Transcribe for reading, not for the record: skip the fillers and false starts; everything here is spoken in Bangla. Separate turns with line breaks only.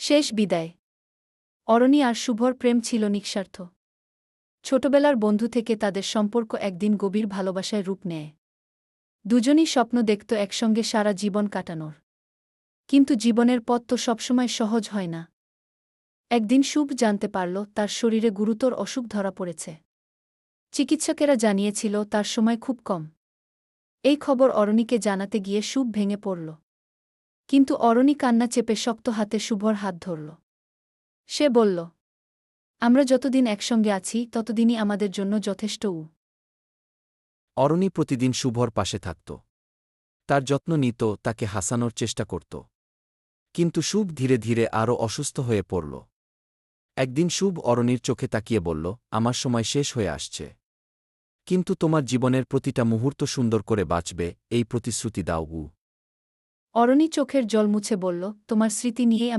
শেষ বিদায়। অরণি আর শুভর প্রেম ছিল নিঃস্বার্থ। ছোটবেলার বন্ধু থেকে তাদের সম্পর্ক একদিন গভীর ভালোবাসায় রূপ নেয়। দুজনই স্বপ্ন দেখত একসঙ্গে সারা জীবন কাটানোর। কিন্তু জীবনের পথ তো সবসময় সহজ হয় না। একদিন শুভ জানতে পারল তার শরীরে গুরুতর অসুখ ধরা পড়েছে। চিকিৎসকেরা জানিয়েছিল তার সময় খুব কম। এই খবর অরণিকে জানাতে গিয়ে শুভ ভেঙে পড়ল। কিন্তু অরণি কান্না চেপে শক্ত হাতে শুভর হাত ধরল। সে বলল, আমরা যতদিন একসঙ্গে আছি ততদিনই আমাদের জন্য যথেষ্ট।
অরণি প্রতিদিন শুভর পাশে থাকত। তার যত্ন নিত, তাকে হাসানোর চেষ্টা করত। কিন্তু শুভ ধীরে ধীরে আরও অসুস্থ হয়ে পড়ল। একদিন শুভ অরণির চোখে তাকিয়ে বলল, আমার সময় শেষ হয়ে আসছে। কিন্তু তোমার জীবনের প্রতিটা মুহূর্ত সুন্দর করে বাঁচবে, এই প্রতিশ্রুতি দাও।
অরণি চোখের জল মুছে বলল, তোমার স্মৃতি নিয়েই